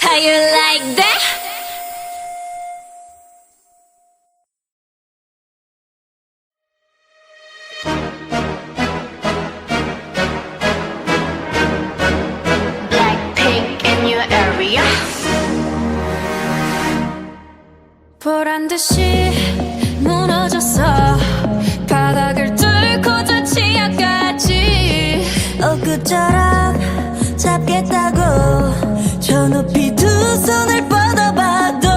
How you like that? Blackpink in your area. 보란 듯이 무너졌어. 바닥을 뚫고 저 지하까지. 엊그처럼 잡겠다고 저 높이 두 손을 뻗어봐도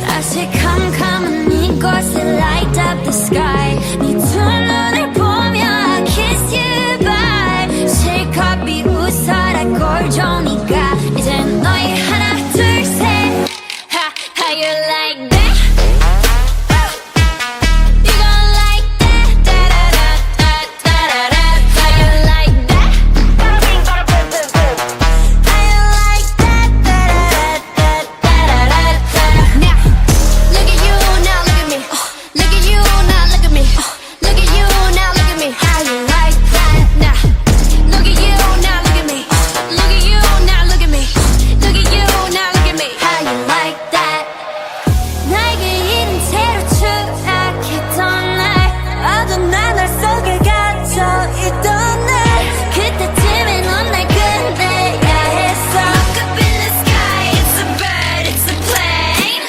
다시 캄캄한 이곳에 light up the sky. 네 두 눈을 보며 I kiss you bye. 실컷 비웃어라 꼴종이가 이제 너희 하나 둘 셋. How you like that? You gon' like that? Da-da-da-da-da-da-da. How you like that? How you like that? Da-da-da-da-da-da-da. Now, look at you, now look at me. Look at you, now look at me. Look at you, now look at me. How you like that? Now, look at you, now look at me. Look at you, now look at me. Look at you, now look at me. How you like that? 나에게 이른 채로 추락했던 날 어둠 나날 속에 갇혀 있던 날 그때쯤에 넌 날 끝내야 했어. Look up in the sky, it's a bird, it's a plane.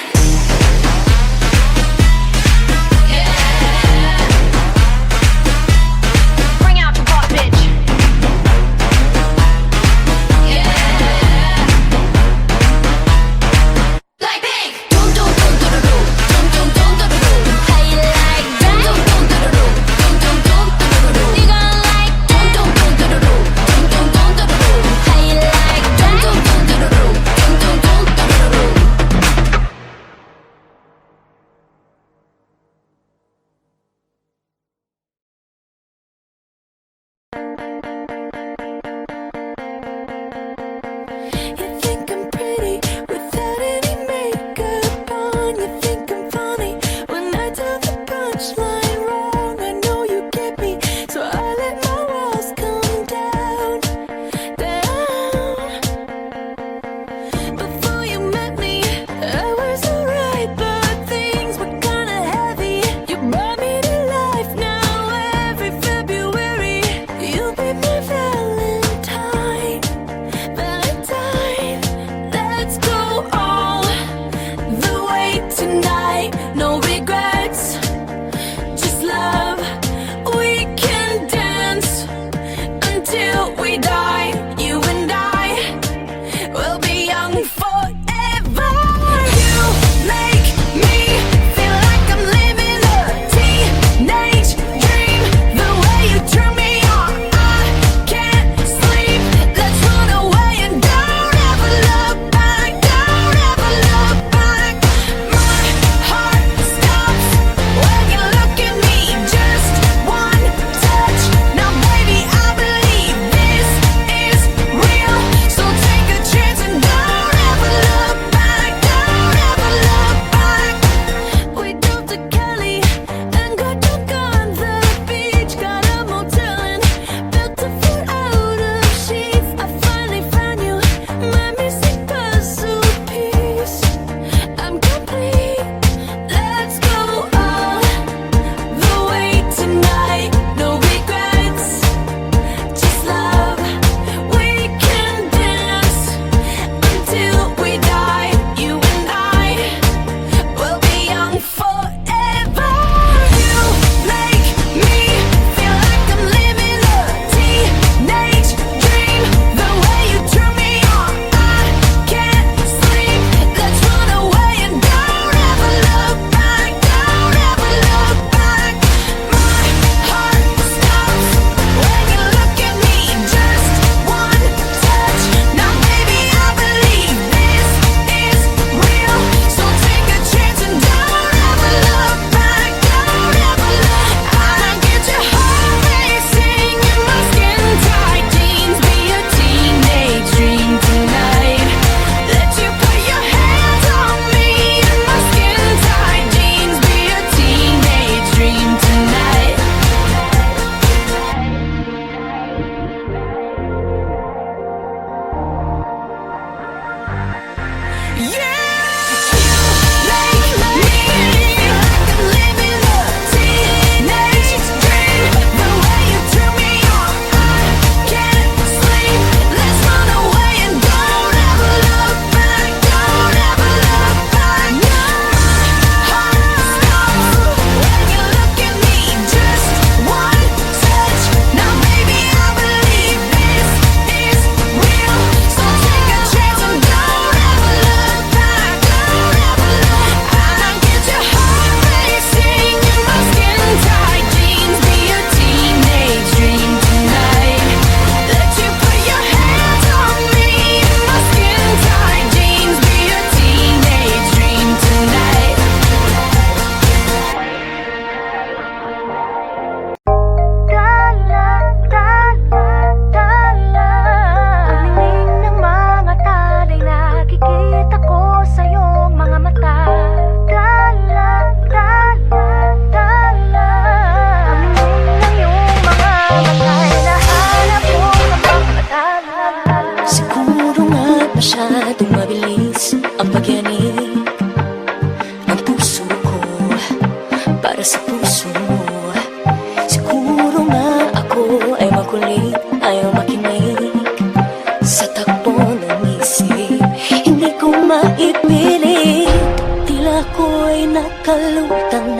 Yeah. Bring out the boss, bitch. Yeah. Blackpink. Dum dum dum dum dum dum dum dum dum. How you like that? Dum dum dum dum dum dum dum dum. You gon' like that? Dum dum dum dum dum dum dum dum. How you like that? Dum dum dum dum dum dum dum dum. You think I'm pretty without any makeup on. You think I'm funny when I tell the punchline wrong. I know you get me, so I let my walls come down, down. Before you met me, I was alright, but things were kinda heavy. You brought me to life now every February. You'll be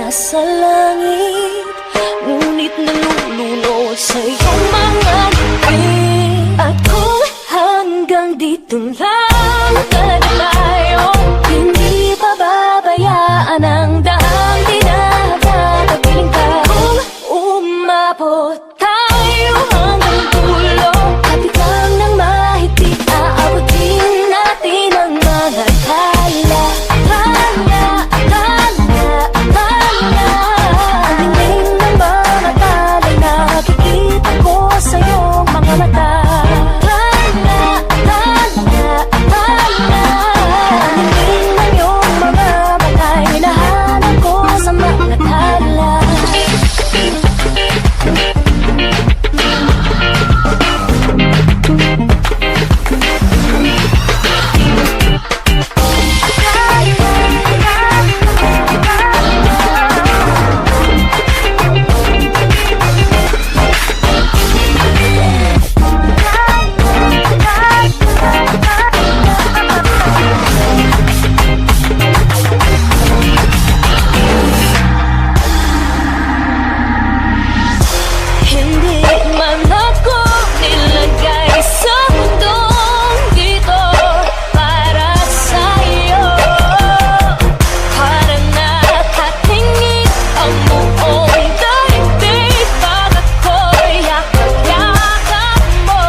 nasa langit, ngunit nalulunod sa iyong mga ngiti. At kung hanggang dito lang tayo, hindi pababayaan ang daang dinadadapiling ka. Kung umabot tayo hanggang dulo, kapit lang ng mahigpit, aabutin natin ang mga tala. Ang dingding ng mga talay, nakikita ko sa iyong mga mata. Ang dingding ng iyong mga matay, hinahanap ko sa mga tala. Hindi man ako nilagay sa mundong dito para sa'yo. Para nakatingin ang buong daigdig pag ako'y yakap-yakap mo.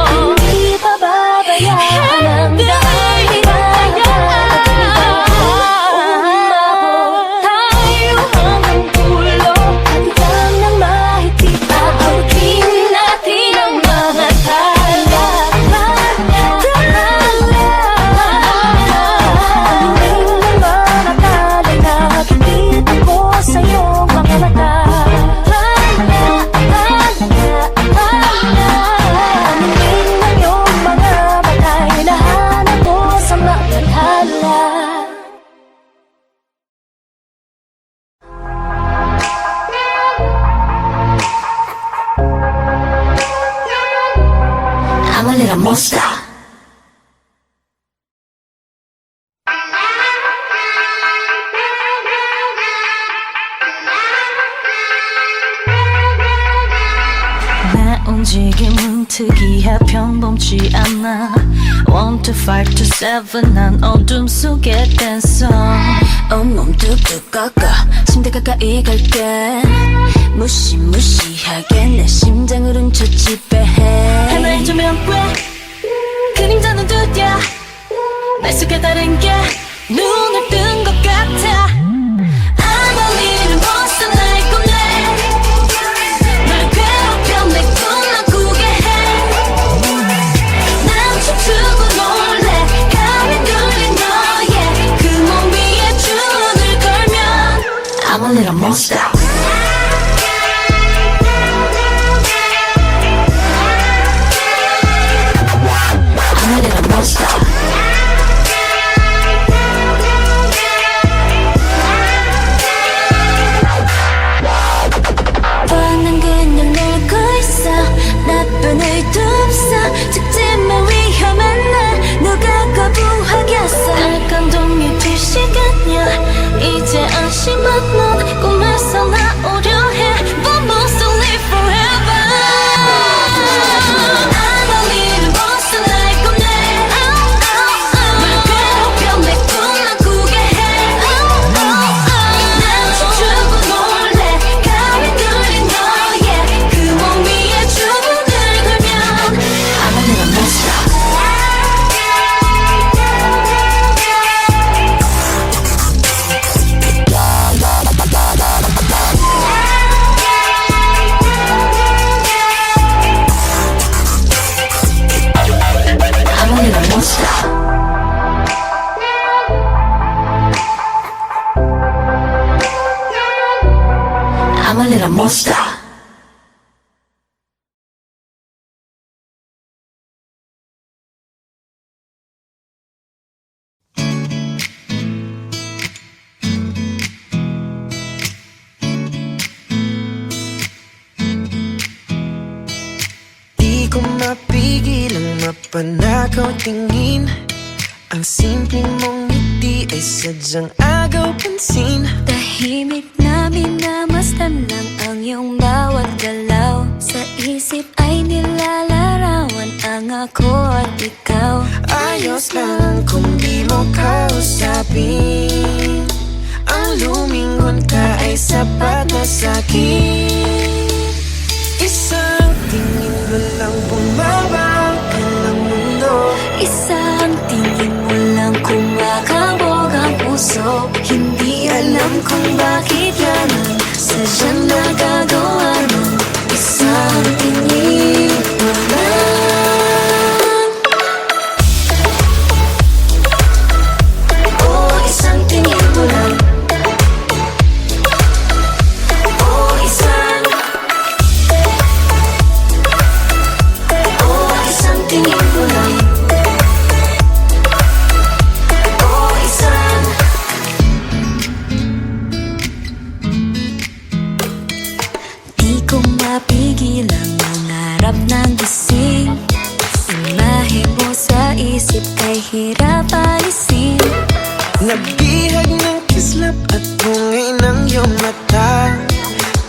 Hindi pababayaan ang dahil I'm a little monster. 내 움직임은 특이해 평범치 않아 1 to 5 to 7 난 어둠 속의 댄서 온몸 뚝뚝 꺾어 침대 가까이 갈게 무시무시하게 내 심장을 훔쳐 지배해 하나의 조명괴 그림자는 두드려 날 속에 다른 게 눈을 뜬 것 같아 I'm a little monster like a man 널 괴롭혀 내 꿈만 꾸게 해난 춤추고 놀래 가면 눌린 너의 그 몸 위에 주문을 걸면 I'm a little monster. I'm a little monster. 뻔한 그냥 놀고 있어 나쁜 의도 없어 직진만 위험한 날 누가 거부하겠어 날 감동이 2시간이야 이제 안심한 넌 꿈에서 나오려 해 But most to live forever I'm a little monster like a man 널 괴롭혀 내 꿈만 꾸게 해난 춤추고 놀래 가위 눌린 너의 그 몸 위에 주문을 걸면 I'm a little monster. I'm a little monster. I'm a little monster. Di ko mapigil ang mapanakaw tingin Ang simpleng mong ngiti ay sadyang agaw pansin. Tahimik na minamasdan lang ang iyong bawat galaw. Sa isip ay nilalarawan ang ako at ikaw. Ayos lang kung di mo kausapin. Ang lumingon ka ay sapat na sa'kin. Isang tingin mo lang bumaba ka ng mundo. Isang tingin mo lang kumakabog ang puso. Hindi alam kung bakit yan ang sadyang nagagawa mo. Isang tingin mo lang. Oh, isang tingin mo lang. Oh, isang. Oh, isang tingin mo lang. Oh, isang. Di ko mapigil ang mangarap ng gising. Imahe mo sa isip kay hirap alisin. Nagbihag ng kislap at bungay ng iyong mata.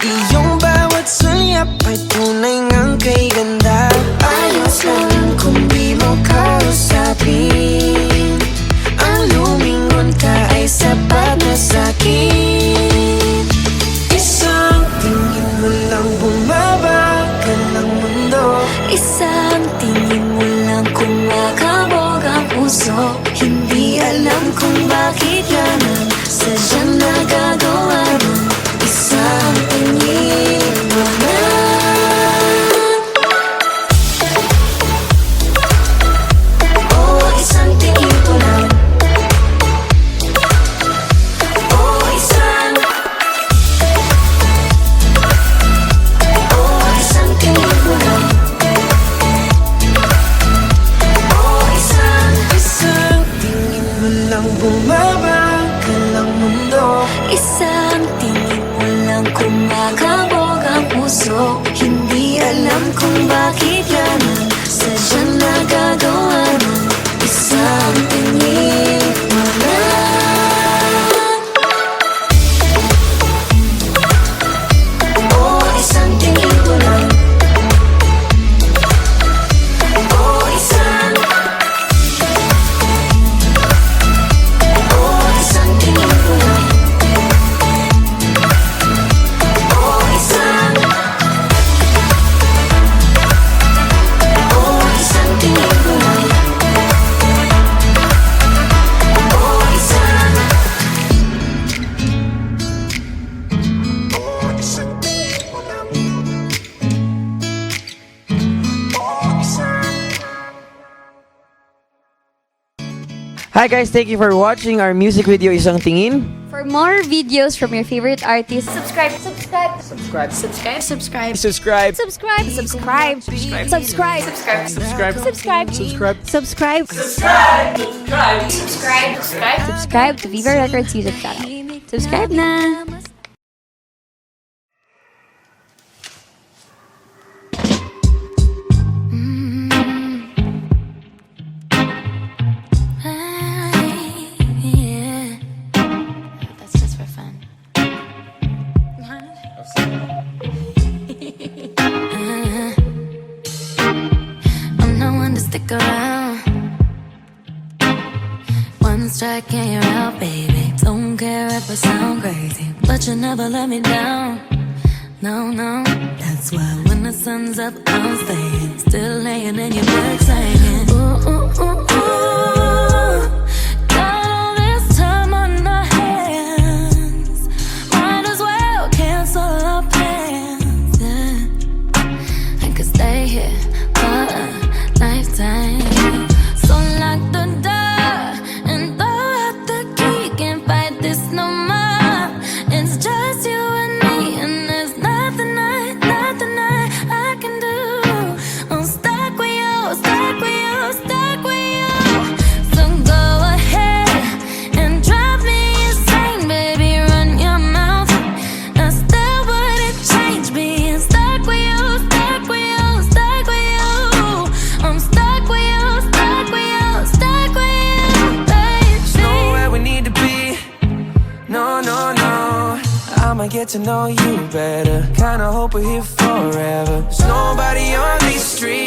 Iyong bawat sulyap ay tunay ngang kay ganda. Ayos lang kung di mo kausapin. Ang lumingon ka ay sapat na sa'kin. Isang tingin mo lang bumaba ka ng mundo. Isang tingin mo lang kumakabog ang puso. Hindi alam kung bakit yan ang sadyang nagagawa mo. Isang tingin mo lang. Oh, isang tingin mo lang. Oh, isang. Oh, isang tingin mo lang. Oh, isang. Isang tingin mo lang bumaba ka ng mundo. Isang tingin mo lang kumakabog ang puso. Hindi alam kung bakit yan ang sadyang nagagawa mo. Isang tingin mo lang. Oh, isang tingin mo lang. Oh, isang. Oh, isang tingin mo lang. Oh, isang. Oh, isang tingin mo lang. Oh, isang. Oh, isang tingin mo lang. Oh, isang. Hi guys, thank you for watching our music video Isang Tingin. For more videos from your favorite artists, subscribe. Subscribe. Subscribe. Subscribe. Subscribe. Subscribe. Subscribe. Subscribe. Subscribe. Subscribe. Subscribe to Viva Records YouTube channel. Subscribe na. That's just for fun. I'm not one to stick around. One strike and you're out, baby. Don't care if I sound crazy, but you never let me down. No, no. That's why when the sun's up, I'm staying. Still laying in your bed saying, ooh, ooh, ooh, ooh. Got all this time on our hands. Might as well cancel our plans. Yeah. I could stay here for a lifetime. So lock the door and throw out the key. Can't fight this no more. It's just you and me, and there's nothing I can do. I'm stuck with you, stuck with you, stuck with you. wanna get to know you better. Kinda hope we're here forever. There's nobody on these streets.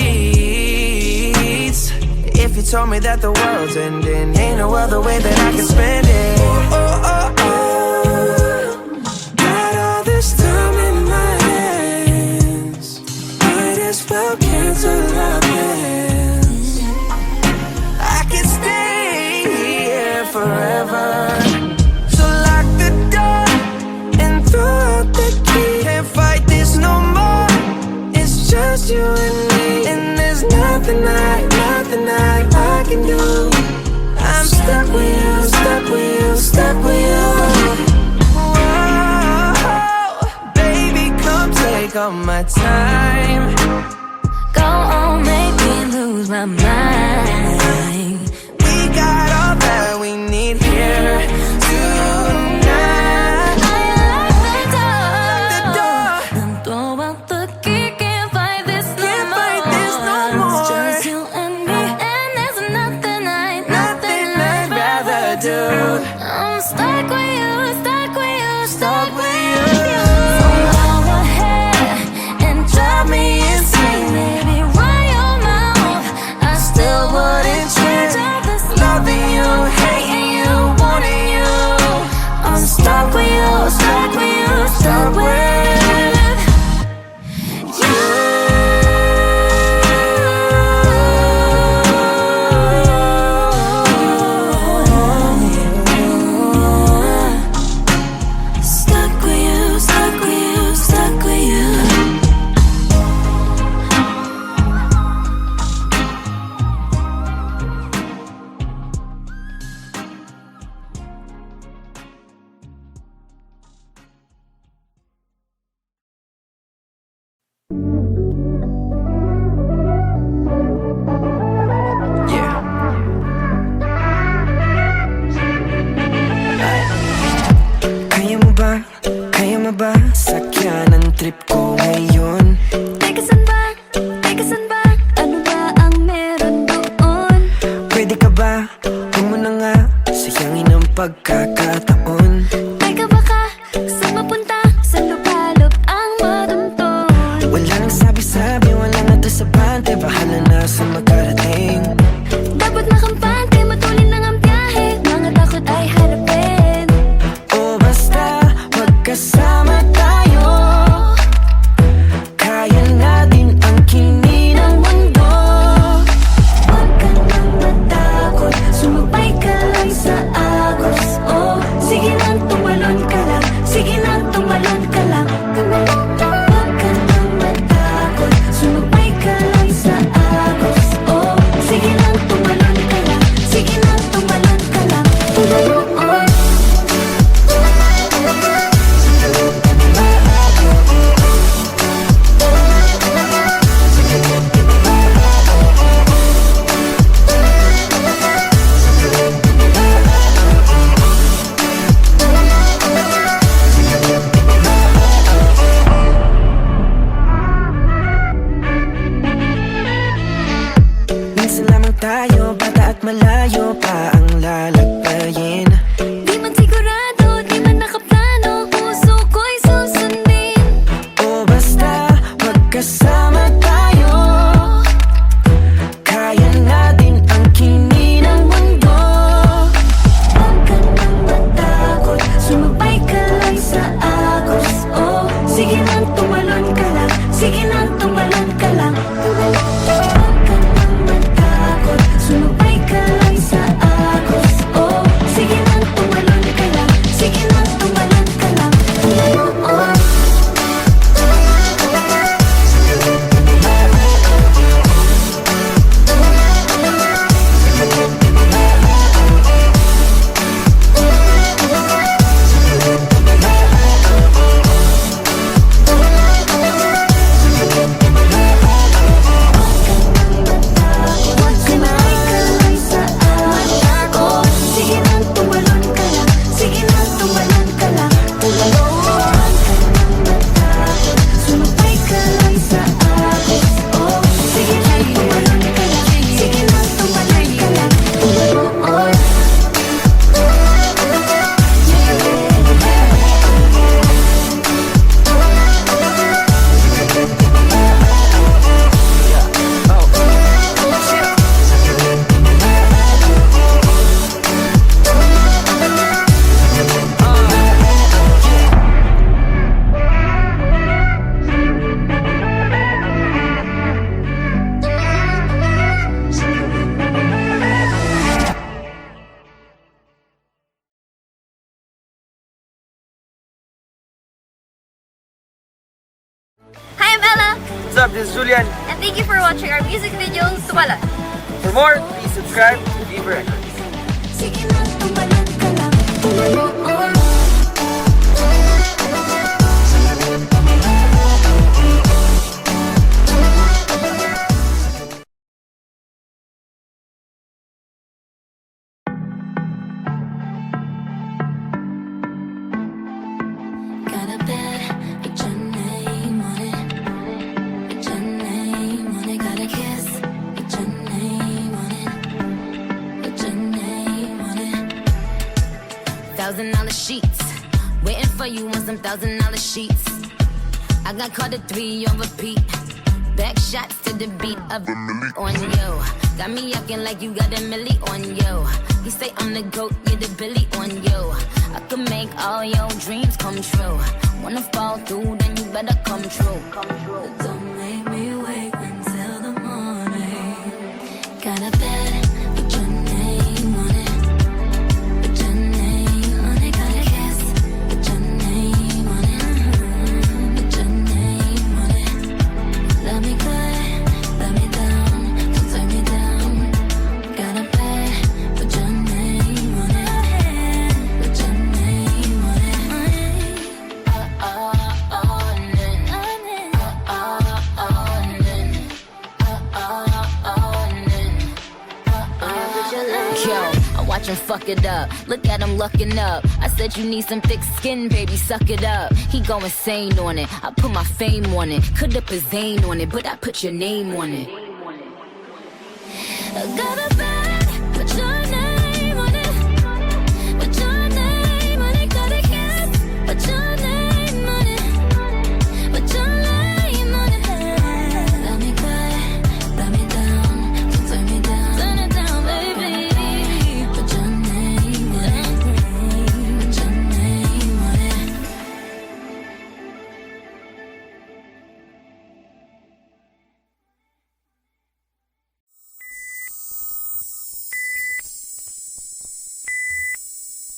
If you told me that the world's ending, ain't no other way that I can spend it. Oh, oh, oh, oh. Got all this time in my hands, might as well cancel our plans. I can stay here forever. So lock the door and throw out the key. Can't fight this no more. It's just you and me, and there's nothing I can do. I'm stuck with you, stuck with you, stuck with you. Whoa, baby, come take all my time. Go on, make me lose my mind. We got all that we need here tonight. I lock The the door. door and throw out the key. Can't fight this no Can't more. fight this no more. It's just you and me, and there's nothing I'd rather do. I'm stuck with you, stuck with you, stuck with you. you. So go ahead and drive me insane, baby. Run your mouth, I still wouldn't change all this loving you, hating you, wanting you. I'm stuck with you, stuck with you, stuck with you. Stuck with you, stuck with you, stuck with you. Yeah. Kaya mo ba? Kaya mo ba? Sakyan ang trip ko ngayon. Teka, san ba? Teka, san ba? Ano ba ang meron doon? Pwede ka ba? Huwag mo na nga sayangin ang pagkakataon. Teka, baka saan mapunta? Saan lupalop ang matunton? Wala nang sabi-sabi, wala na to sa bante. Bahala na sa magkarating. Dapat makampante, matulin lang ang biyahe. Mga takot ay harapin. O basta magkasama tayo, kaya natin ang kini ng mundo. Huwag ka nang matakot, sumabay ka lang sa agos. Oh, sige Bella, What's up? This is Julian. and thank you for watching our music video, Sumala. For more, please subscribe to Fever Records. Sige na, tumalan ka lang. Got a bed, it's your name on it. It's your name on it. Got a kiss, it's your name on it. It's your name on it. $1,000 sheets, waiting for you on some $1,000 sheets. I got caught at 3 on repeat. Back shots to the beat of a milli on you. Got me acting like you got a milli on you. You say I'm the goat, you're the Billy on you. I could make all your dreams come true. Wanna fall through, then you better come true. Don't make me wait until the morning. Got a bed, it's your name on it. It's your name on it. Got a kiss, it's your name on it. It's your name on it. Let me good, let me down, don't turn me down. Got a bed, put your name on it. Put your name on it. Yo, I watch him fuck it up. Look at him lucking up. I said you need some thick skin, baby, suck it up. He go insane on it. I put my fame on it. Could have put Zane on it, but I put your name on it. Got a bed, put your name on it. Put your name on it. Got a kiss, put your name on it. Put your name on it. Let me good, let me down, don't turn me down. Turn it down, baby. Put your name on it. Put your name on it.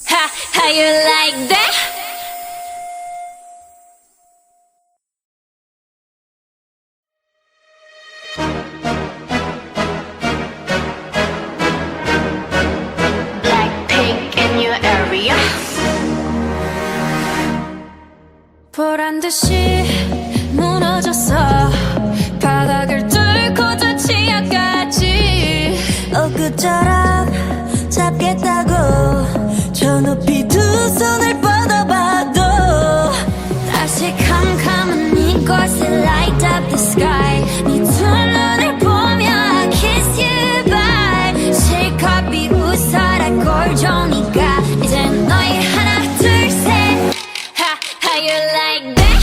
Ha, how you like that? Blackpink in your area. 보란 듯이 무너졌어. 바닥을 뚫고 저 치아까지. 엊그처럼 잡겠다고 저 높이 두 손을 뻗어봐도 다시 캄캄한 이곳에 light up the sky. 네 두 눈을 보며 I kiss you bye. 실컷 비웃어라 꼴종이가 이제 너희 하나 둘 셋. Ha, how you like that?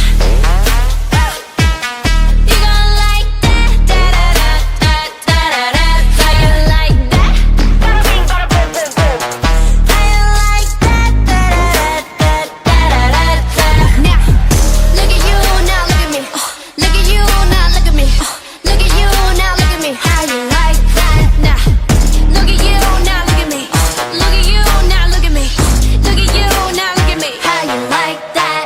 You gon' like that? Da da da da da da da. How you like that? How you like that? Da da da da da da da. Now, look at you, now look at me. Look at you, now look at me. Look at you, now look at me. How you like that? Now, look at you, now look at me. Look at you, now look at me. Look at you, now look at me. How you like that?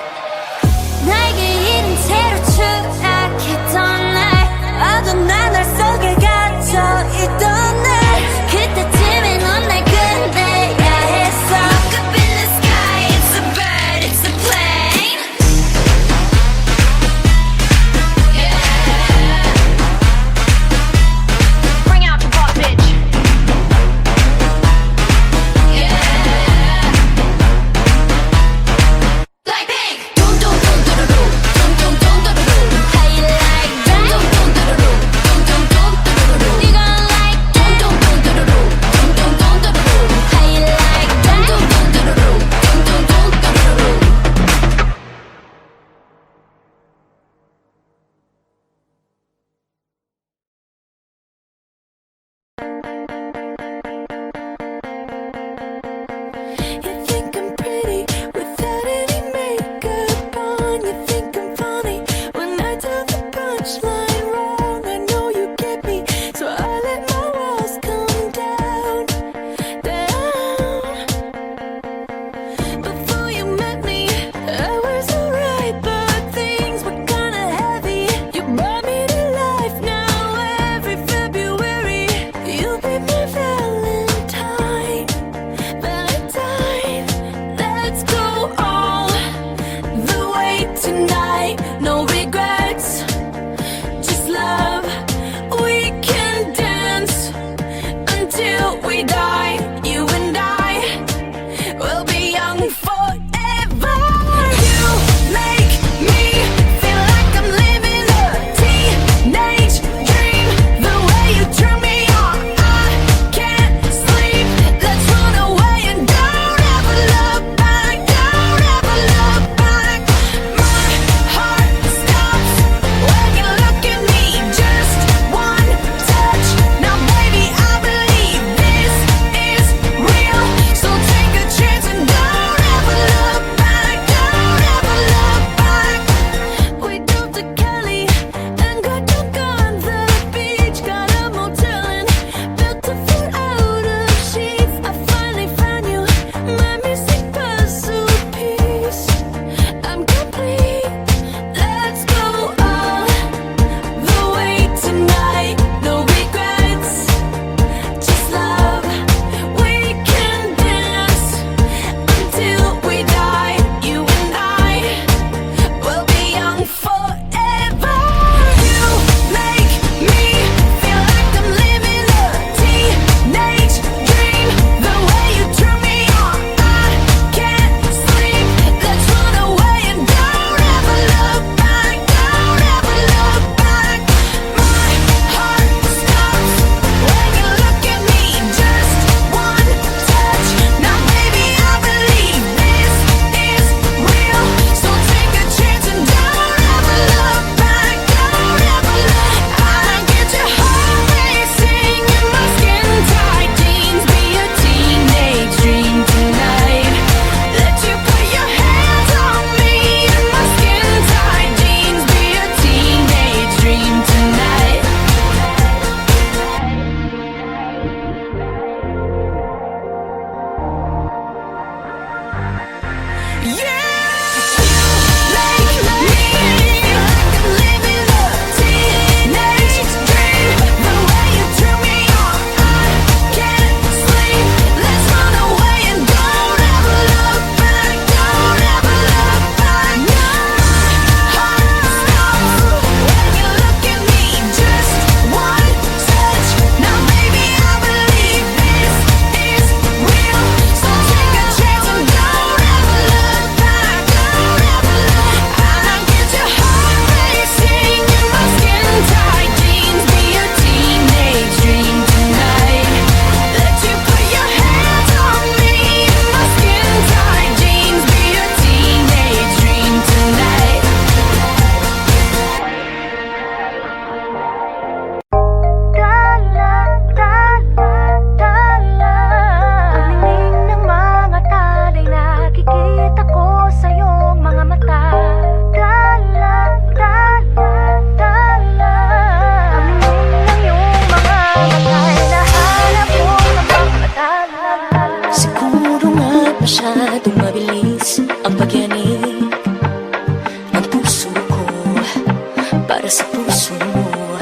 puso mo.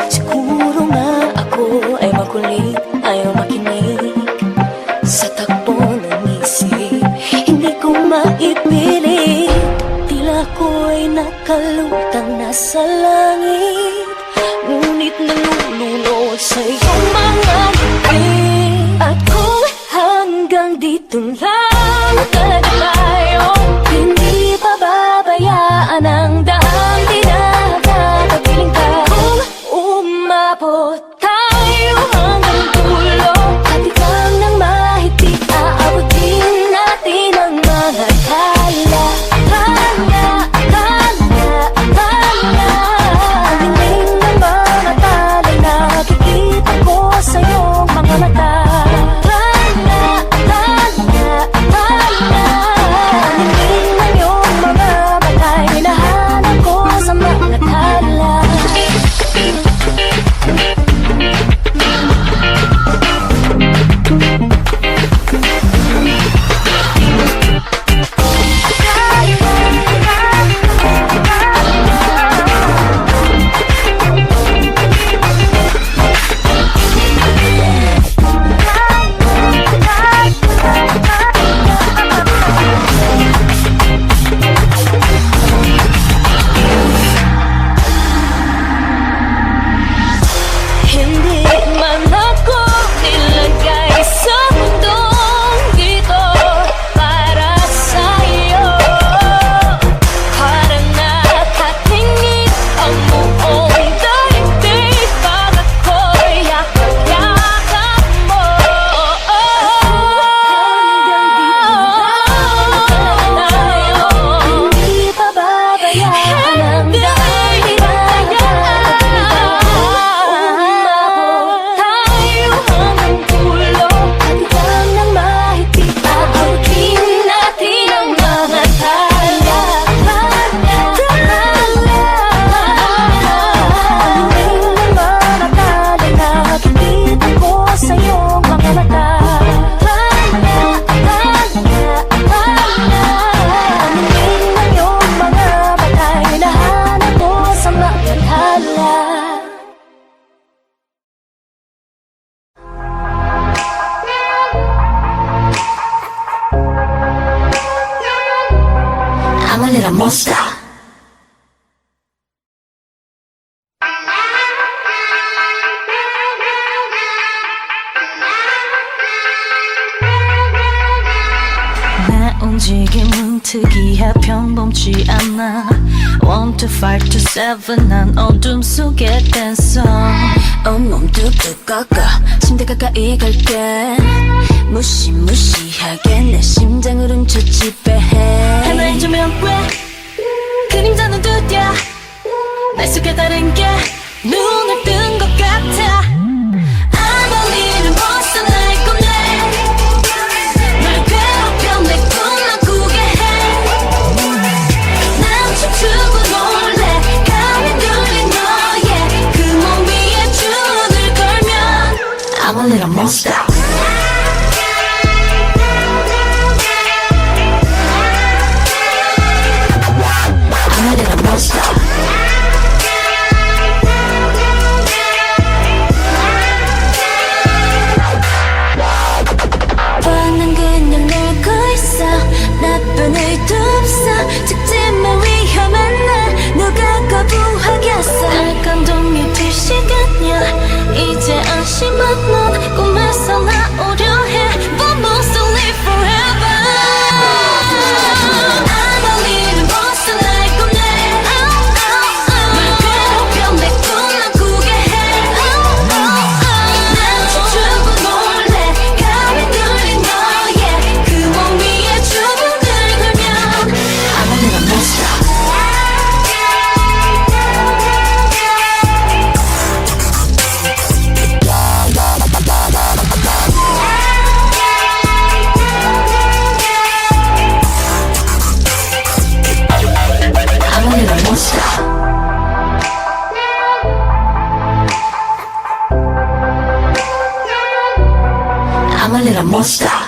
Siguro nga ako ay makulit, ayaw makinig sa takbo ng isip. Hindi ko maipilit, tila ko'y nakalutang nasa langit, ngunit nalulunod sa iyong mga ngiti. At kung hanggang dito lang talaga tayo, hindi pababayaan ang daang dinadatapiling ka. Kung umabot tayo hanggang dulo, at ikaw nang mahigpit, aabutin natin ang mga kala. Ang hingin ng mga talay, nakikita ko sa iyong mga mata. Ang hingin ng iyong mga batay, hinahanap ko sa mga tala. Hindi man ako nilagay sa mundong dito para sa'yo. Parang nakatingin ang buong daigdig pag ako'y yakap-yakap mo. Hindi pababayaan ang dahil tayo hanggang dulo, at ikaw nang mahigpit, aabutin natin ang mga tala. Ang hingin ng mga talay, nakikita ko sa iyong mga mata. Ang hingin ng iyong mga batay, hinahanap ko sa mga tala. I'm a little monster. 내 움직임은 특이해 평범치 않아 1, 2, 5, 2, 7 난 어둠 속의 댄서 온몸 뚝뚝 꺾어 침대 가까이 갈게 무시무시하게 내 심장을 훔쳐 지배해. 하나의 조명 왜 그림자는 두드려 날 속에 다른 게 눈을 뜬 것 같아 I'm a little monster 날 꺼내 날 괴롭혀 내 꿈만 꾸게 해난 춤추고 놀래 가면 눌린 너의 그 몸 위에 줄을 걸면 I'm a little monster. I'm a little monster. 뻔한 그냥 놀고 있어 나쁜 의도 없어 직진만 위험한 날 누가 거부하겠어 날 감동이 시간이야 이제 안심한 넌 꿈에서 나오려 해 But most to live forever I'm a little monster 날 꺼내 날 괴롭혀 내 꿈만 꾸게 해난 춤추고 놀래 가면 눌린 너의 그 몸 위에 주먹을 걸면 I'm a little monster. I'm a little monster. I'm a little monster.